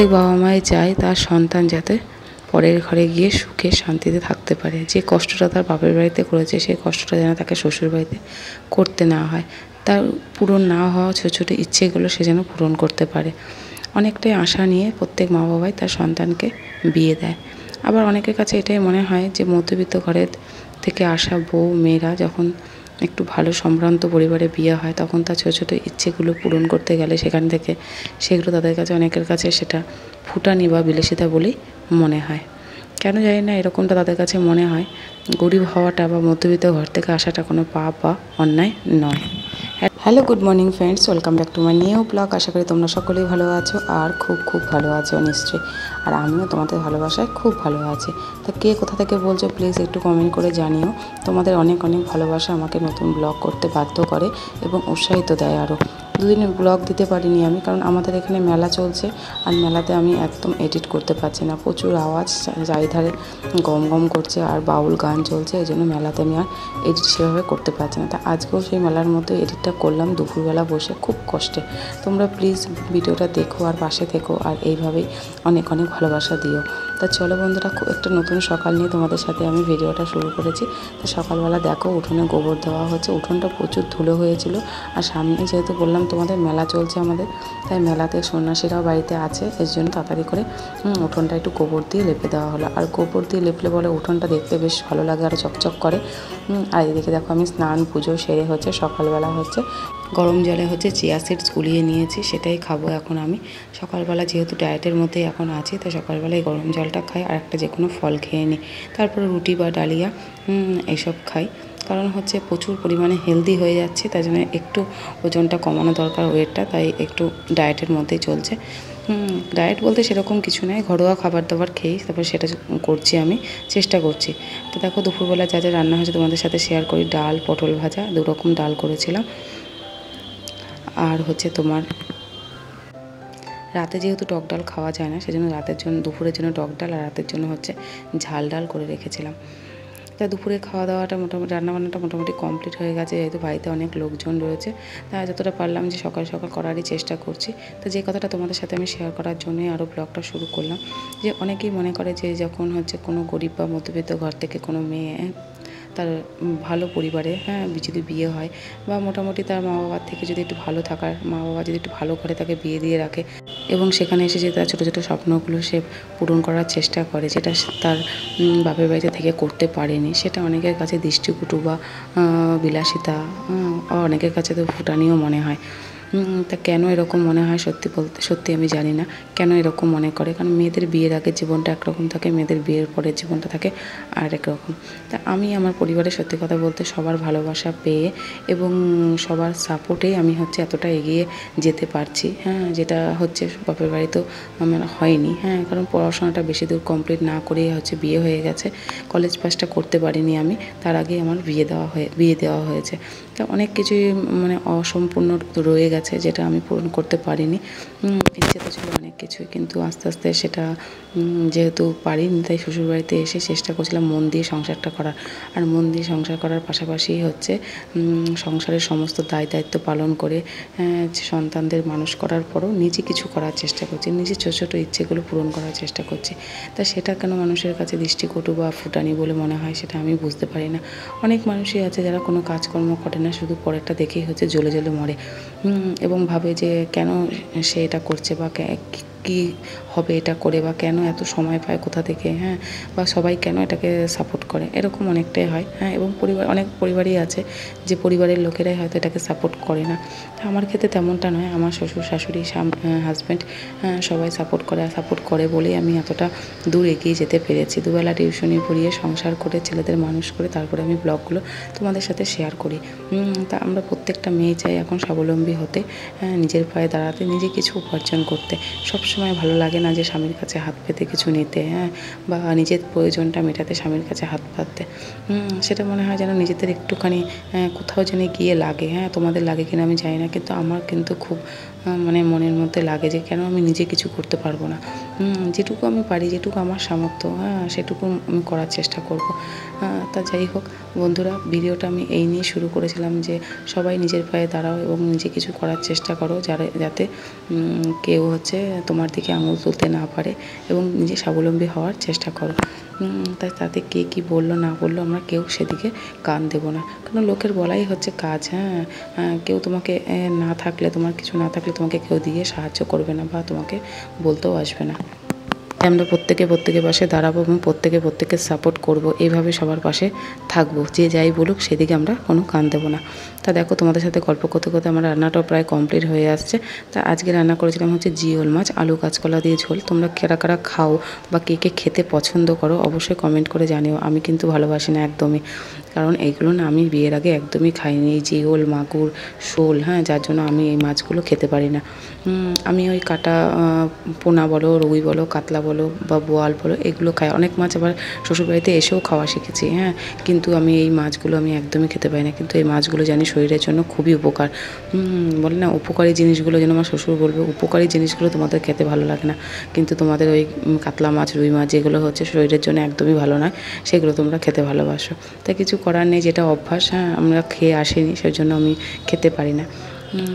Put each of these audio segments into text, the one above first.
প্রত্যেক বাবা মাই চায় তার সন্তান যাতে পরের ঘরে গিয়ে সুখে শান্তিতে থাকতে পারে। যে কষ্টটা তার বাপের বাড়িতে করেছে সেই কষ্টটা যেন তাকে শ্বশুর বাড়িতে করতে না হয়। তার পূরণ না হওয়া ছোটো ছোটো ইচ্ছেগুলো সে যেন পূরণ করতে পারে। অনেকটাই আশা নিয়ে প্রত্যেক মা বাবাই তার সন্তানকে বিয়ে দেয়। আবার অনেকের কাছে এটাই মনে হয় যে মধ্যবিত্ত ঘরের থেকে আসা বউ মেয়েরা যখন একটু ভালো সম্ভ্রান্ত পরিবারে বিয়ে হয় তখন তার ছোটো ছোটো ইচ্ছেগুলো পূরণ করতে গেলে সেখান থেকে সেগুলো তাদের কাছে অনেকের কাছে সেটা ফুটানি বা বিলাসিতা বলেই মনে হয়। কেন জানি না এরকমটা তাদের কাছে মনে হয়। গরিব হওয়াটা বা মধ্যবিত্ত ঘর থেকে আসাটা কোনো পাপ বা অন্যায় নয়। Hello, good morning friends, welcome back to my new blog. আশা করি তোমরা সকলেই ভালো আছো আর খুব খুব ভালো আছো নিশ্চয়ই। আর আমিও তোমাদের ভালোবাসায় খুব ভালো আছি। তা কে কোথা থেকে বলছো প্লিজ একটু কমেন্ট করে জানিও। তোমাদের অনেক অনেক ভালোবাসা আমাকে নতুন ব্লগ করতে বাধ্য করে এবং উৎসাহিত দেয়। আরও দুদিন ব্লগ দিতে পারিনি আমি, কারণ আমাদের এখানে মেলা চলছে আর মেলাতে আমি একদম এডিট করতে পারছি না। প্রচুর আওয়াজ চারিধারে গম গম করছে আর বাউল গান চলছে, এই জন্য মেলাতে আমি আর এডিট সেভাবে করতে পারছি না। তা আজকেও সেই মেলার মধ্যে এডিটটা করলাম দুপুরবেলা বসে খুব কষ্টে। তোমরা প্লিজ ভিডিওটা দেখো আর পাশে থেকো আর এইভাবেই অনেক অনেক ভালোবাসা দিও। তা চলো বন্ধুরা, একটা নতুন সকাল নিয়ে তোমাদের সাথে আমি ভিডিওটা শুরু করেছি। তো সকালবেলা দেখো উঠোনে গোবর দেওয়া হচ্ছে। উঠোনটা প্রচুর ধুলো হয়েছিল আর সামনে যেহেতু বললাম তোমাদের মেলা চলছে আমাদের, তাই মেলাতে সন্ন্যাসীরাও বাড়িতে আছে, এর জন্য তাড়াতাড়ি করে উঠোনটা একটু গোবর দিয়ে লেপে দেওয়া হলো। আর গোবর দিয়ে লেপলে বলে উঠোনটা দেখতে বেশ ভালো লাগে আর চকচক করে। আর এদিকে দেখো আমি স্নান পুজো সেরে হচ্ছে সকালবেলা হচ্ছে গরম জলে হচ্ছে চিয়া সিডস গুলিয়ে নিয়েছি, সেটাই খাবো এখন আমি। সকালবেলা যেহেতু ডায়েটের মধ্যেই এখন আছি, তাই সকালবেলায় গরম জলটা খাই আর একটা যে কোনো ফল খেয়ে নিই। তারপরে রুটি বা ডালিয়া এইসব খাই, কারণ হচ্ছে প্রচুর পরিমাণে হেলদি হয়ে যাচ্ছে, তাই জন্য একটু ওজনটা কমানো দরকার, ওয়েটটা, তাই একটু ডায়েটের মধ্যেই চলছে। ডায়েট বলতে সেরকম কিছু নয়, ঘরোয়া খাবার দাবার খেয়েই তারপর সেটা করছি, আমি চেষ্টা করছি। তো দেখো দুপুরবেলা যা যা রান্না হয়েছে তোমাদের সাথে শেয়ার করি। ডাল, পটল ভাজা, দুরকম ডাল করেছিলাম। আর হচ্ছে তোমার রাতে যেহেতু টক ডাল খাওয়া যায় না, সেজন্য রাতের জন্য দুপুরের জন্য টক ডাল আর রাতের জন্য হচ্ছে ঝাল ডাল করে রেখেছিলাম। তা দুপুরে খাওয়া দাওয়াটা মোটামুটি রান্নাবান্নাটা মোটামুটি কমপ্লিট হয়ে গেছে, যেহেতু বাড়িতে অনেক লোকজন রয়েছে। তা যতটা পারলাম যে সকাল সকাল করারই চেষ্টা করছি। তো যে কথাটা তোমাদের সাথে আমি শেয়ার করার জন্যই আরও ব্লগটা শুরু করলাম, যে অনেকেই মনে করে যে যখন হচ্ছে কোনো গরিব বা মধ্যবিত্ত ঘর থেকে কোনো মেয়ে তার ভালো পরিবারে যদি বিয়ে হয় বা মোটামুটি তার মা বাবার থেকে যদি একটু ভালো থাকার, মা বাবা যদি একটু ভালো করে তাকে বিয়ে দিয়ে রাখে এবং সেখানে এসে যে তার ছোটো ছোটো স্বপ্নগুলো সে পূরণ করার চেষ্টা করে, যেটা তার বাপের বাড়িতে থেকে করতে পারেনি, সেটা অনেকের কাছে দৃষ্টিকটু বা বিলাসিতা, অনেকের কাছে তো ফুটানিও মনে হয়। তা কেন এরকম মনে হয় সত্যি আমি জানি না কেন এরকম মনে করে, কারণ মেয়েদের বিয়ের আগের জীবনটা একরকম থাকে, মেয়েদের বিয়ের পরের জীবনটা থাকে আরেক রকম। তা আমি আমার পরিবারের সত্যি কথা বলতে সবার ভালোবাসা পেয়ে এবং সবার সাপোর্টেই আমি হচ্ছে এতটা এগিয়ে যেতে পারছি, যেটা হচ্ছে বাপের বাড়িতেও আমার হয়নি, কারণ পড়াশোনাটা বেশি দূর কমপ্লিট না করেই হচ্ছে বিয়ে হয়ে গেছে। কলেজ পাসটা করতে পারিনি আমি, তার আগেই আমার বিয়ে দেওয়া হয়েছে। তা অনেক কিছুই মানে অসম্পূর্ণ রয়ে গেছে, যেটা আমি পূরণ করতে পারিনি। ইচ্ছে তো ছিল অনেক কিছুই, কিন্তু আস্তে আস্তে সেটা যেহেতু পারিনি, তাই শ্বশুরবাড়িতে এসে চেষ্টা করছিলাম মন দিয়ে সংসারটা করার। আর মন দিয়ে সংসার করার পাশাপাশি হচ্ছে সংসারের সমস্ত দায়িত্ব পালন করে সন্তানদের মানুষ করার পরও নিজে কিছু করার চেষ্টা করছি, নিজের ছোটো ছোটো ইচ্ছেগুলো পূরণ করার চেষ্টা করছি। তা সেটা কেন মানুষের কাছে দৃষ্টিকটু বা ফুটানি বলে মনে হয় সেটা আমি বুঝতে পারি না। অনেক মানুষই আছে যারা কোনো কাজকর্ম করে না, শুধু পরেরটা দেখেই হচ্ছে জ্বলে জ্বলে মরে এবং ভাবে যে কেন সে এটা করছে বা কী হবে এটা করে, বা কেন এত সময় পায় কোথা থেকে, বা সবাই কেন এটাকে সাপোর্ট করে, এরকম অনেকটাই হয়। এবং অনেক পরিবারই আছে যে পরিবারের লোকেরাই হয়তো এটাকে সাপোর্ট করে না। তা আমার ক্ষেত্রে তেমনটা নয়, আমার শ্বশুর শাশুড়ি হাজব্যান্ড সবাই সাপোর্ট করে বলেই আমি এতটা দূর এগিয়ে যেতে পেরেছি। দুবেলা টিউশনি পড়িয়ে সংসার করে ছেলেদের মানুষ করে তারপরে আমি ব্লগগুলো তোমাদের সাথে শেয়ার করি। তা আমরা প্রত্যেকটা মেয়ে চাই এখন স্বাবলম্বী হতে, নিজের পায়ে দাঁড়াতে, নিজে কিছু উপার্জন করতে। সবসময় ভালো লাগে না যে স্বামীর কাছে হাত পেতে কিছু নিতে, বা নিজের প্রয়োজনটা মেটাতে স্বামীর কাছে হাত পাততে। সেটা মনে হয় যেন নিজেদের একটুখানি কোথাও যেন গিয়ে লাগে। তোমাদের লাগে কিনা আমি জানি না, কিন্তু আমার কিন্তু খুব মানে মনের মধ্যে লাগে যে কেন আমি নিজে কিছু করতে পারবো না। যেটুকু আমি পারি, যেটুকু আমার সামর্থ্য, হ্যাঁ, সেটুকু আমি করার চেষ্টা করব। তা যাই হোক বন্ধুরা, ভিডিওটা আমি এই নিয়ে শুরু করেছিলাম যে সবাই নিজের পায়ে দাঁড়াও এবং নিজে কিছু করার চেষ্টা করো, যাতে কেউ হচ্ছে তোমার দিকে আঙুল তুলতে না পারে এবং নিজে স্বাবলম্বী হওয়ার চেষ্টা করো। তাই তাতে কে কী বললো না বললো আমরা কেউ সেদিকে কান দেবো না, কারণ লোকের বলাই হচ্ছে কাজ। কেউ তোমাকে না থাকলে, তোমার কিছু না থাকলে তোমাকে কেউ দিয়ে সাহায্য করবে না বা তোমাকে বলতেও আসবে না। আমরা প্রত্যেকের পাশে দাঁড়াবো এবং প্রত্যেকে সাপোর্ট করব, এইভাবে সবার পাশে থাকবো। যে যাই বলুক সেদিকে আমরা কোনো কান দেবো না। তা দেখো তোমাদের সাথে গল্প করতে করতে আমার রান্নাটাও প্রায় কমপ্লিট হয়ে আসছে। তা আজকে রান্না করেছিলাম হচ্ছে জিওল মাছ, আলু কাঁচকলা দিয়ে ঝোল। তোমরা কারা খাও বা কে খেতে পছন্দ করো অবশ্যই কমেন্ট করে জানিও। আমি কিন্তু ভালোবাসি না একদমই, কারণ এইগুলো না আমি বিয়ের আগে একদমই খাইনি, এই জিওল, মাগুর, শোল, যার জন্য আমি এই মাছগুলো খেতে পারি না। আমি ওই কাটা পোনা বলো, রুই বলো, কাতলা বলো বা বোয়াল বলো, এগুলো খাই। অনেক মাছ আবার শ্বশুরবাড়িতে এসেও খাওয়া শিখেছি, কিন্তু আমি এই মাছগুলো আমি একদমই খেতে পারি না। কিন্তু এই মাছগুলো জানি শরীরের জন্য খুবই উপকার। বলে না উপকারী জিনিসগুলো যেন আমার শ্বশুর বলবে, উপকারী জিনিসগুলো তোমাদের খেতে ভালো লাগে না, কিন্তু তোমাদের ওই কাতলা মাছ, রুই মাছ যেগুলো হচ্ছে শরীরের জন্য একদমই ভালো নয়, সেগুলো তোমরা খেতে ভালোবাসো। তাই কিছু করার নেই, যেটা অভ্যাস, আমরা খেয়ে আসিনি সেজন্য আমি খেতে পারি না।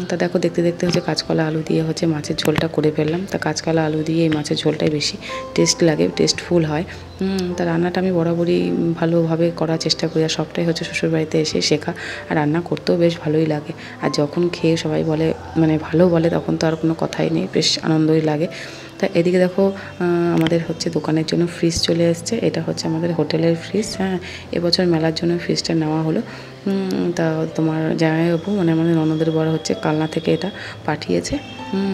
তা দেখো দেখতে হচ্ছে কাঁচকলা আলু দিয়ে হচ্ছে মাছের ঝোলটা করে ফেললাম। তা কাঁচকলা আলু দিয়ে এই মাছের ঝোলটাই বেশি টেস্ট লাগে, টেস্টফুল হয়। তা রান্নাটা আমি বরাবরই ভালোভাবে করার চেষ্টা করি, আর সবটাই হচ্ছে শ্বশুরবাড়িতে এসে শেখা। আর রান্না করতেও বেশ ভালোই লাগে, আর যখন খেয়ে সবাই বলে ভালো বলে তখন তো আর কোনো কথাই নেই, বেশ আনন্দই লাগে। তা এদিকে দেখো আমাদের হচ্ছে দোকানের জন্য ফ্রিজ চলে এসছে। এটা হচ্ছে আমাদের হোটেলের ফ্রিজ, এবছর মেলার জন্য ফ্রিজটা নেওয়া হলো। তা তোমার জামাইবাবু আমাদের ননদের বড় হচ্ছে কালনা থেকে এটা পাঠিয়েছে,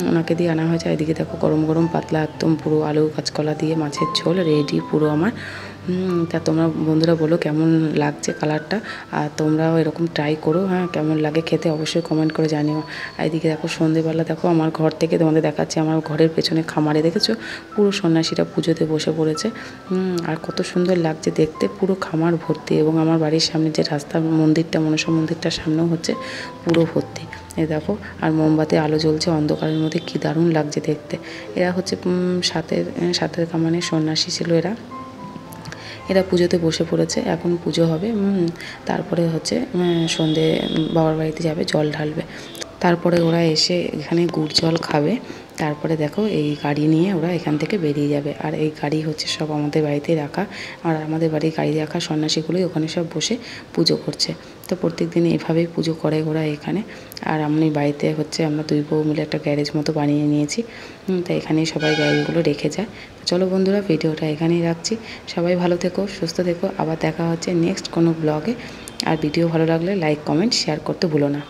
ওনাকে দিয়ে আনা হয়েছে। এদিকে দেখো গরম পাতলা একদম পুরো আলু কাঁচকলা দিয়ে মাছের ঝোল রেডি পুরো আমার। তা তোমরা বন্ধুরা বলো কেমন লাগছে কালারটা, আর তোমরাও এরকম ট্রাই করো, কেমন লাগে খেতে অবশ্যই কমেন্ট করে জানিও। আর এদিকে দেখো সন্ধেবেলা দেখো আমার ঘর থেকে তোমাদের দেখাচ্ছি, আমার ঘরের পেছনে খামারে দেখেছো পুরো সন্ন্যাসীরা পুজোতে বসে পড়েছে। আর কত সুন্দর লাগছে দেখতে, পুরো খামার ভর্তি, এবং আমার বাড়ির সামনে যে রাস্তা, মন্দিরটা, মনসা মন্দিরটার সামনেও হচ্ছে পুরো ভর্তি। এই দেখো আর মোমবাতি আলো জ্বলছে অন্ধকারের মধ্যে, কী দারুণ লাগছে দেখতে। এরা হচ্ছে সাতের কামানের সন্ন্যাসী ছিল এরা পুজোতে বসে পড়েছে। এখন পুজো হবে, তারপরে হচ্ছে সন্ধে বাবার বাড়িতে যাবে, জল ঢালবে। তারপরে ওরা এসে এখানে গুড় জল খাবে। তারপরে দেখো এই গাড়ি নিয়ে ওরা এখান থেকে বেরিয়ে যাবে। আর এই গাড়ি হচ্ছে সব আমাদের বাড়িতেই রাখা, আর আমাদের বাড়ির গাড়ি রাখা সন্ন্যাসীগুলোই ওখানে সব বসে পুজো করছে। তো প্রত্যেক দিন এভাবেই পুজো করে ওরা এখানে। আর আমি বাড়িতে হচ্ছে আমরা দুই বউ মিলে একটা গ্যারেজ মতো বানিয়ে নিয়েছি, তাই এখানেই সবাই গাড়িগুলো রেখে যায়। চলো বন্ধুরা, ভিডিওটা এখানেই রাখছি। সবাই ভালো থেকো, সুস্থ থেকো, আবার দেখা হচ্ছে নেক্সট কোনো ব্লগে। আর ভিডিও ভালো লাগলে লাইক, কমেন্ট, শেয়ার করতে ভুলো না।